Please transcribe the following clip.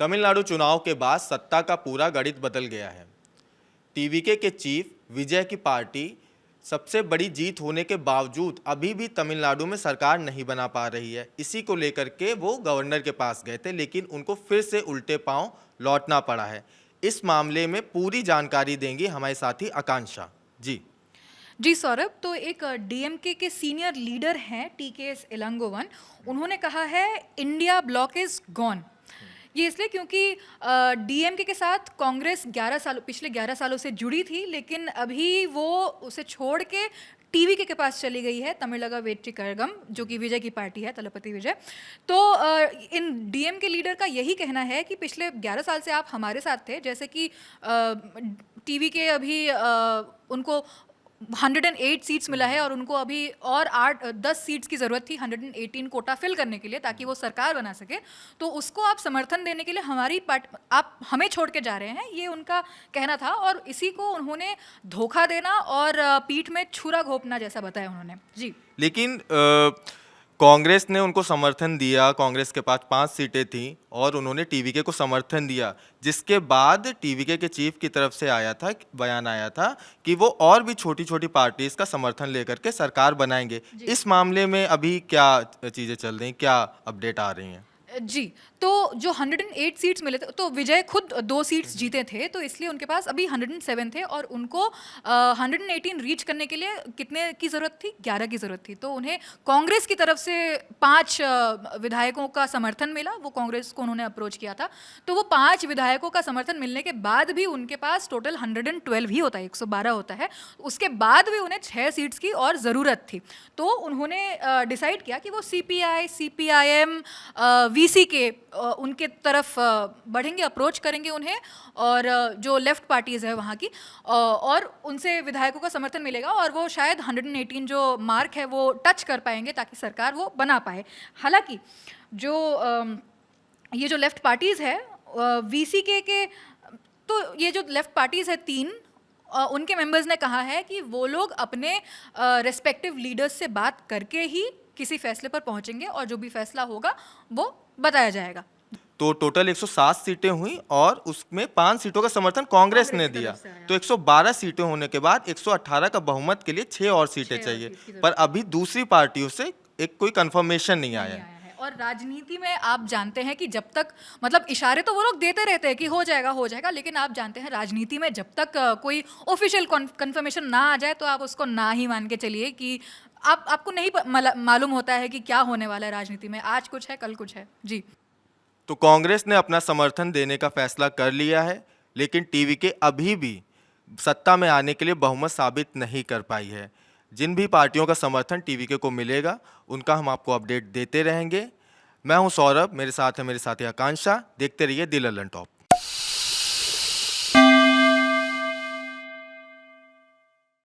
तमिलनाडु चुनाव के बाद सत्ता का पूरा गणित बदल गया है। टीवीके के चीफ विजय की पार्टी सबसे बड़ी जीत होने के बावजूद अभी भी तमिलनाडु में सरकार नहीं बना पा रही है। इसी को लेकर के वो गवर्नर के पास गए थे, लेकिन उनको फिर से उल्टे पांव लौटना पड़ा है। इस मामले में पूरी जानकारी देंगी हमारे साथी आकांक्षा जी। सौरभ, तो एक डीएमके के सीनियर लीडर हैं टीकेएस इलांगोवन, उन्होंने कहा है इंडिया ब्लॉक इज गॉन। ये इसलिए क्योंकि डीएमके के साथ कांग्रेस पिछले 11 सालों से जुड़ी थी, लेकिन अभी वो उसे छोड़ के टीवीके के पास चली गई है, तमिलनाडु वेट्री कळगम, जो कि विजय की पार्टी है, तलपति विजय। तो इन डीएमके लीडर का यही कहना है कि पिछले 11 साल से आप हमारे साथ थे, जैसे कि टीवीके अभी उनको 108 सीट्स मिला है और उनको अभी और 10 सीट्स की ज़रूरत थी 118 कोटा फिल करने के लिए, ताकि वो सरकार बना सके। तो उसको आप समर्थन देने के लिए हमारी पार्टी, आप हमें छोड़ के जा रहे हैं, ये उनका कहना था। और इसी को उन्होंने धोखा देना और पीठ में छुरा घोंपना जैसा बताया उन्होंने जी। लेकिन कांग्रेस ने उनको समर्थन दिया। कांग्रेस के पास 5 सीटें थीं और उन्होंने टीवीके को समर्थन दिया, जिसके बाद टीवीके के चीफ की तरफ से बयान आया था कि वो और भी छोटी छोटी पार्टीज का समर्थन लेकर के सरकार बनाएंगे। इस मामले में अभी क्या चीज़ें चल रही हैं, क्या अपडेट आ रही हैं? जी, तो जो 108 सीट्स मिले थे, तो विजय खुद 2 सीट्स जीते थे, तो इसलिए उनके पास अभी 107 थे और उनको 118 रीच करने के लिए कितने की ज़रूरत थी? 11 की ज़रूरत थी। तो उन्हें कांग्रेस की तरफ से 5 विधायकों का समर्थन मिला। वो कांग्रेस को उन्होंने अप्रोच किया था, तो वो 5 विधायकों का समर्थन मिलने के बाद भी उनके पास टोटल 112 ही होता है, 112 होता है। उसके बाद भी उन्हें 6 सीट्स की और ज़रूरत थी। तो उन्होंने डिसाइड किया कि वो सीपीआई, सीपीआईएम, वीसी के उनके तरफ बढ़ेंगे, अप्रोच करेंगे उन्हें, और जो लेफ्ट पार्टीज़ है वहाँ की, और उनसे विधायकों का समर्थन मिलेगा और वो शायद 118 जो मार्क है वो टच कर पाएंगे, ताकि सरकार वो बना पाए। हालांकि जो ये जो लेफ्ट पार्टीज़ है वीसी के तो ये जो लेफ्ट पार्टीज़ है 3, उनके मेंबर्स ने कहा है कि वो लोग अपने रेस्पेक्टिव लीडर्स से बात करके ही किसी फैसले पर पहुंचेंगे और जो भी फैसला होगा वो बताया जाएगा। तो टोटल 107 सीटें हुई और उसमें 5 सीटों का समर्थन कांग्रेस ने दिया। तो 112 सीटें होने के बाद 118 का बहुमत के लिए 6 और सीटें चाहिए, पर अभी दूसरी पार्टियों से कोई कंफर्मेशन नहीं आया है। और राजनीति में आप जानते हैं कि जब तक, मतलब इशारे तो वो लोग देते रहते हैं कि हो जाएगा, लेकिन आप जानते हैं राजनीति में जब तक कोई ऑफिशियल कंफर्मेशन ना आ जाए तो आप उसको ना ही मान के चलिए कि आपको नहीं मालूम होता है कि क्या होने वाला है राजनीति में, आज कुछ है कल कुछ है जी। तो कांग्रेस ने अपना समर्थन देने का फैसला कर लिया है, लेकिन टीवीके अभी भी सत्ता में आने के लिए बहुमत साबित नहीं कर पाई है। जिन भी पार्टियों का समर्थन टीवीके को मिलेगा उनका हम आपको अपडेट देते रहेंगे। मैं हूं सौरभ, मेरे साथ है मेरे साथी आकांक्षा। देखते रहिए दी लल्लन टॉप।